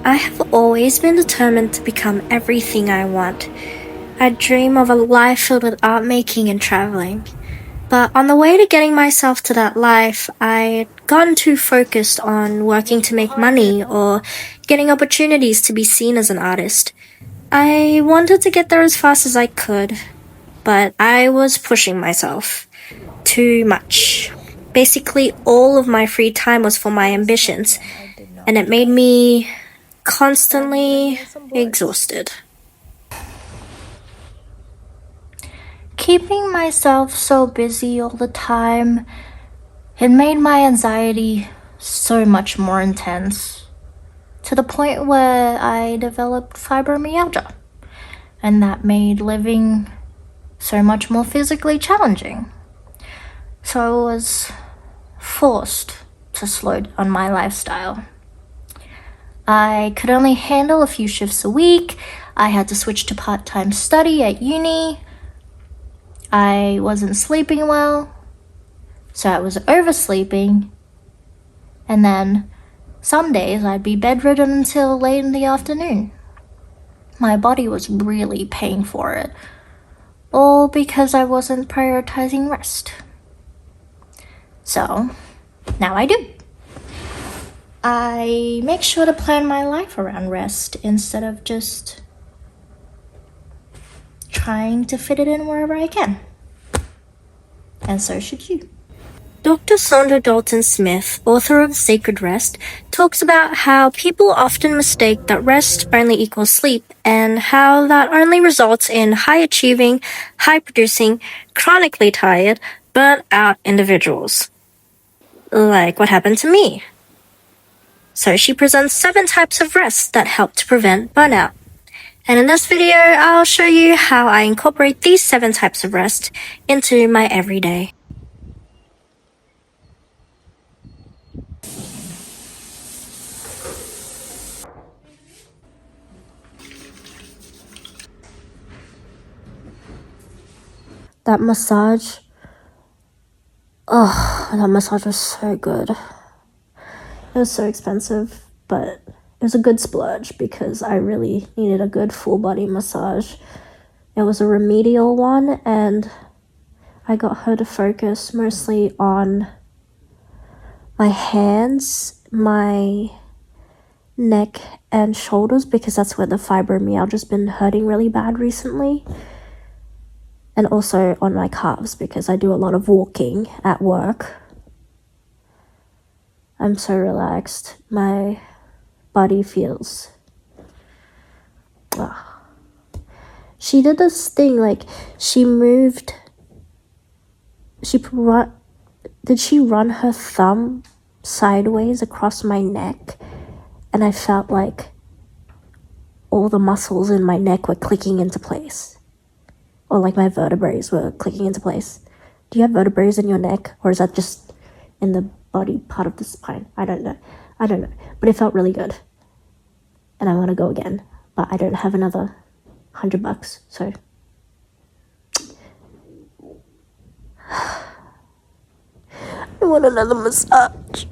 I have always been determined to become everything I want. I dream of a life filled with art making and traveling. But on the way to getting myself to that life, I'd gotten too focused on working to make money or getting opportunities to be seen as an artist. I wanted to get there as fast as I could, but I was pushing myself too much. Basically, all of my free time was for my ambitions, and it made me constantly exhausted. Keeping myself so busy all the time, it made my anxiety so much more intense, to the point where I developed fibromyalgia, and that made living so much more physically challenging. So I was forced to slow down my lifestyle. I could only handle a few shifts a week. I had to switch to part-time study at uni. I wasn't sleeping well, so I was oversleeping. And then some days I'd be bedridden until late in the afternoon. My body was really paying for it, all because I wasn't prioritizing rest. So now I do. I make sure to plan my life around rest instead of just trying to fit it in wherever I can. And so should you. Dr. Sandra Dalton Smith, author of Sacred Rest, talks about how people often mistake that rest only equals sleep and how that only results in high-achieving, high-producing, chronically tired, burnt-out individuals. Like what happened to me. So she presents 7 types of rest that help to prevent burnout. And in this video, I'll show you how I incorporate these 7 types of rest into my everyday. That massage was so good. It was so expensive, but it was a good splurge because I really needed a good full body massage. It was a remedial one, and I got her to focus mostly on my hands, my neck, and shoulders because that's where the fibromyalgia's been hurting really bad recently. And also on my calves because I do a lot of walking at work. I'm so relaxed. My body feels... She did this thing, like, did she run her thumb sideways across my neck? And I felt like all the muscles in my neck were clicking into place. Or like my vertebrae were clicking into place. Do you have vertebrae in your neck? Or is that just in the body part of the spine? I don't know. But it felt really good. And I want to go again. But I don't have another $100, so... I want another massage.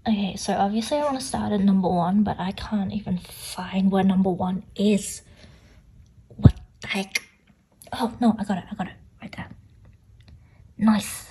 Okay, so obviously I want to start at number 1, but I can't even find where number 1 is. What the heck? Oh, no, I got it, right there. Nice.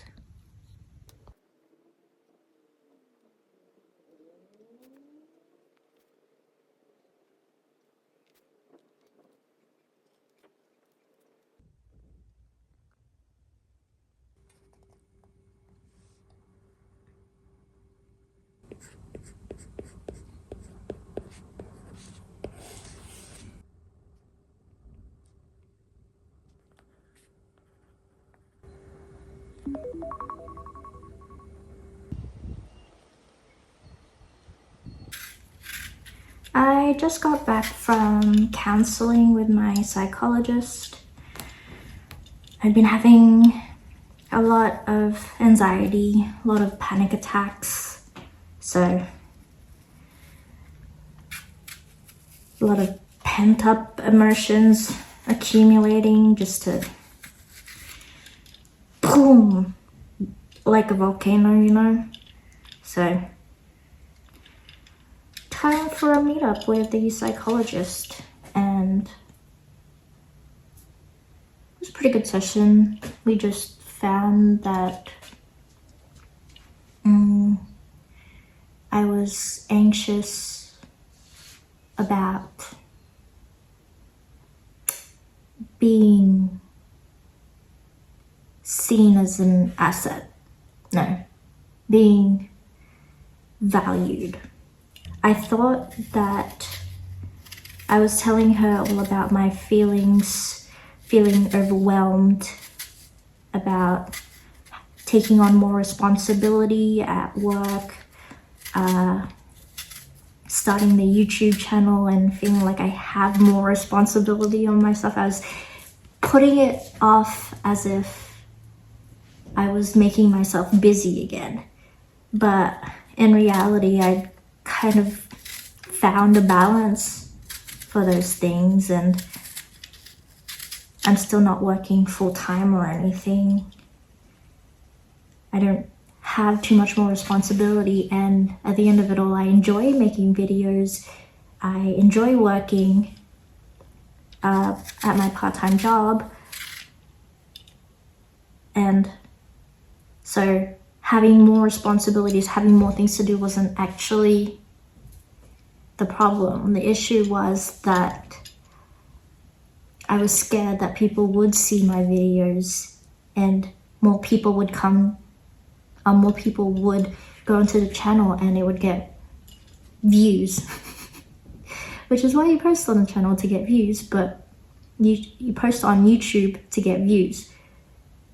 just got back from counseling with my psychologist. I've been having a lot of anxiety, a lot of panic attacks, so a lot of pent-up emotions accumulating just to boom, like a volcano, you know? So time for a meetup with the psychologist, and it was a pretty good session. We just found that I was anxious about being seen as an asset. No, being valued. I thought that I was telling her all about my feelings, feeling overwhelmed about taking on more responsibility at work, starting the YouTube channel and feeling like I have more responsibility on myself. I was putting it off as if I was making myself busy again. But in reality, I kind of found a balance for those things, and I'm still not working full-time or anything. I don't have too much more responsibility, and at the end of it all, I enjoy making videos. I enjoy working at my part-time job, and so having more responsibilities, having more things to do wasn't actually the problem. The issue was that I was scared that people would see my videos and more people would come, more people would go into the channel and it would get views. Which is why you post on the channel, to get views, but you post on YouTube to get views.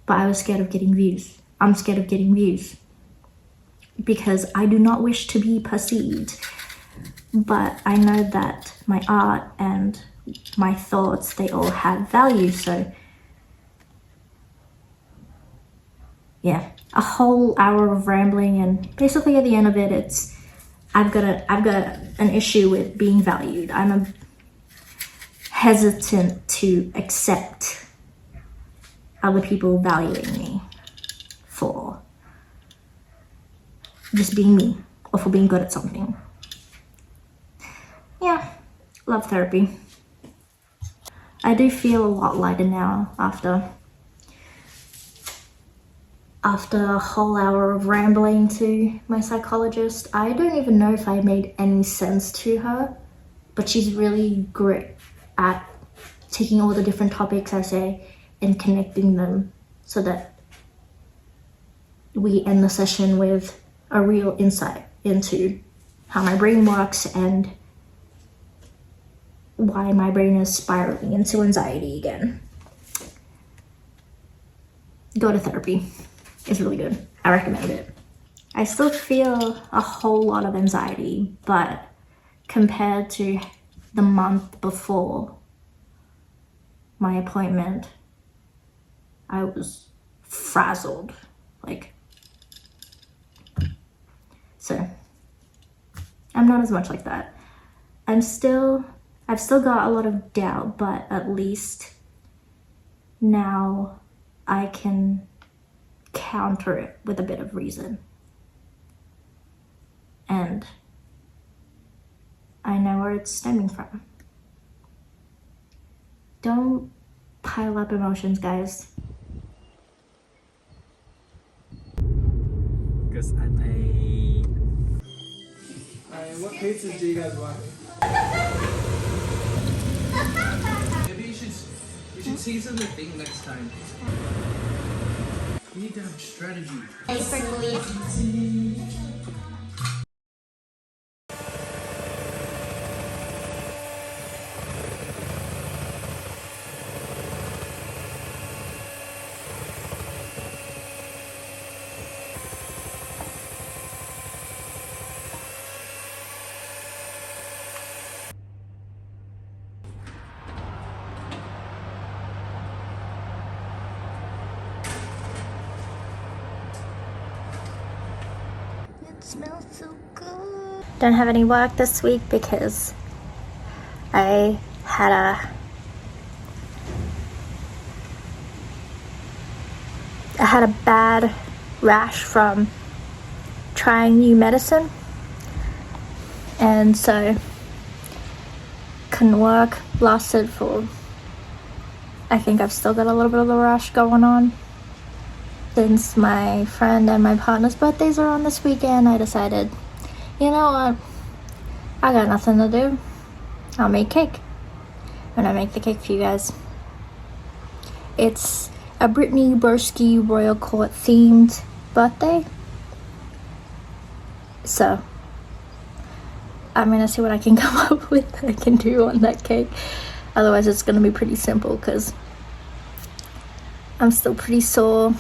But I was scared of getting views. I'm scared of getting views because I do not wish to be perceived. But I know that my art and my thoughts, they all have value. So yeah, a whole hour of rambling, and basically at the end of it, it's I've got an issue with being valued. I'm hesitant to accept other people valuing me for just being me or for being good at something. Yeah, love therapy. I do feel a lot lighter now after a whole hour of rambling to my psychologist. I don't even know if I made any sense to her, but she's really great at taking all the different topics I say and connecting them so that we end the session with a real insight into how my brain works and why my brain is spiraling into anxiety again. Go to therapy. It's really good. I recommend it. I still feel a whole lot of anxiety, but compared to the month before my appointment, I was frazzled. So I'm not as much like that. I've still got a lot of doubt, but at least now I can counter it with a bit of reason. And I know where it's stemming from. Don't pile up emotions, guys. Because I made... what pizzas do you guys want? Maybe you should season the thing next time. You need to have strategy. smells so good. Don't have any work this week because I had a bad rash from trying new medicine, and so couldn't work. Lasted for, I think I've still got a little bit of the rash going on. Since my friend and my partner's birthdays are on this weekend, I decided, you know what, I got nothing to do. I'll make cake. And I make the cake for you guys. It's a Brittany Broski Royal Court themed birthday. So I'm gonna see what I can come up with that I can do on that cake. Otherwise it's gonna be pretty simple because I'm still pretty sore.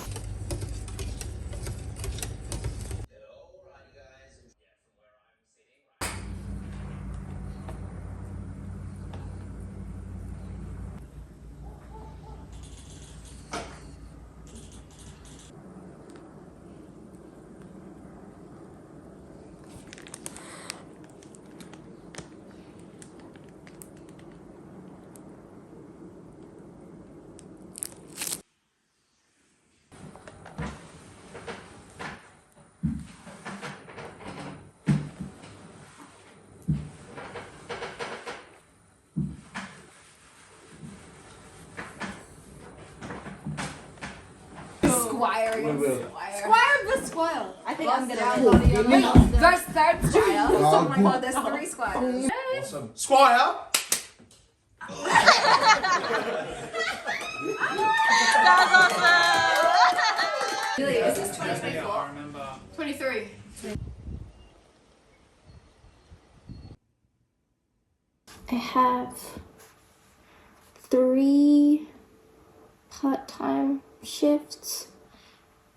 Squire. We will. Squire the Squire. I think I'm gonna win. Verse third Squire. Oh my god, there's 3 Squires. Awesome. Squire! Really, is this 2024? I remember. 23. I have 3 part-time shifts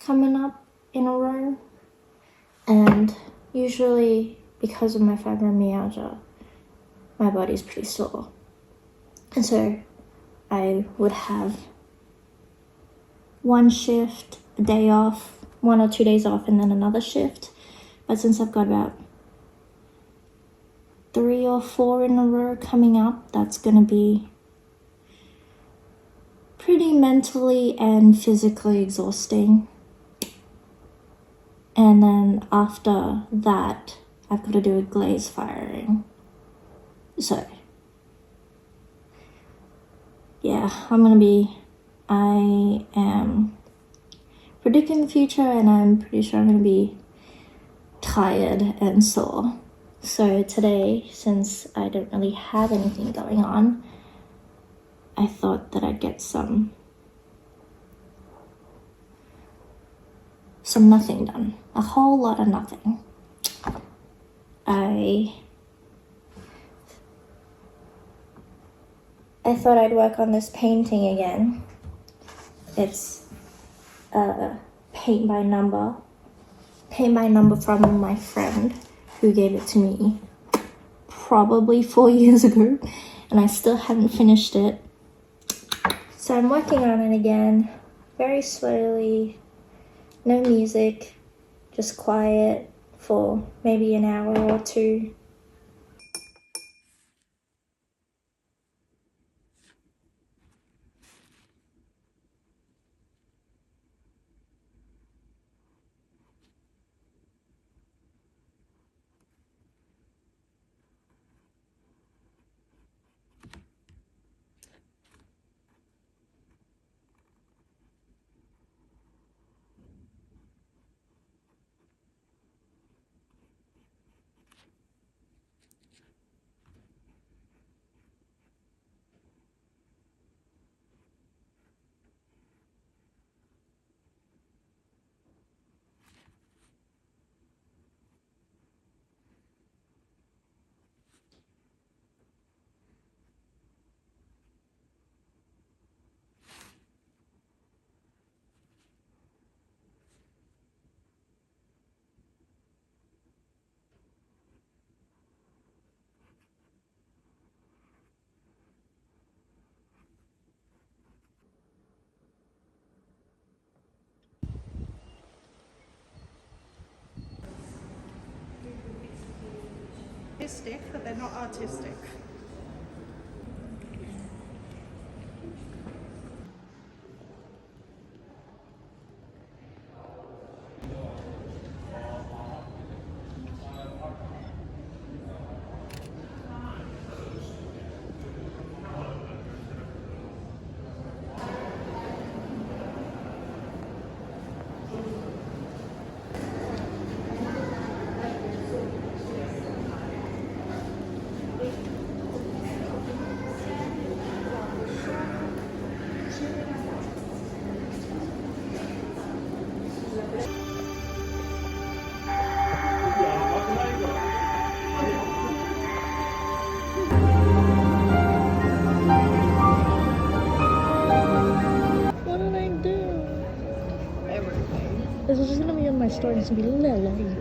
coming up in a row, and usually because of my fibromyalgia my body's pretty sore, and so I would have 1 shift, a day off, 1 or 2 days off, and then another shift. But since I've got about 3 or 4 in a row coming up, that's gonna be pretty mentally and physically exhausting. And then after that, I've got to do a glaze firing. So, yeah, I am predicting the future, and I'm pretty sure I'm gonna be tired and sore. So today, since I don't really have anything going on, I thought that I'd get some nothing done. A whole lot of nothing. I thought I'd work on this painting again. It's paint by number from my friend who gave it to me probably 4 years ago, and I still haven't finished it. So I'm working on it again, very slowly, no music, just quiet for maybe an hour or 2. artistic, but they're not artistic. What did I do? Everything. This is gonna be on my story. It's gonna be Lily.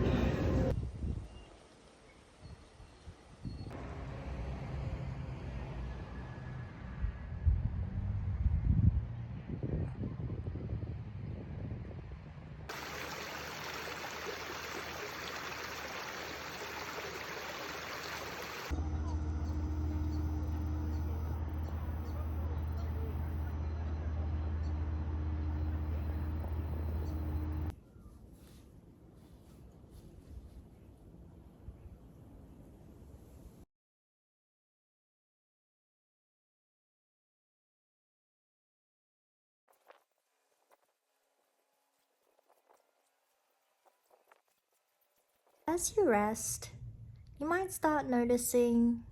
As you rest, you might start noticing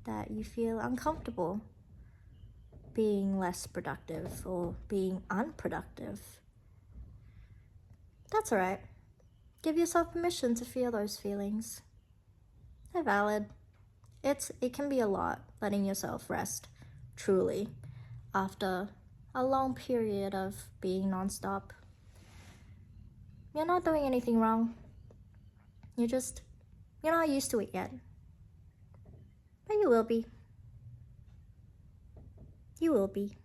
that you feel uncomfortable being less productive or being unproductive. That's alright. Give yourself permission to feel those feelings. They're valid. It can be a lot letting yourself rest, truly, after a long period of being nonstop. You're not doing anything wrong. You're not used to it yet. But you will be. You will be.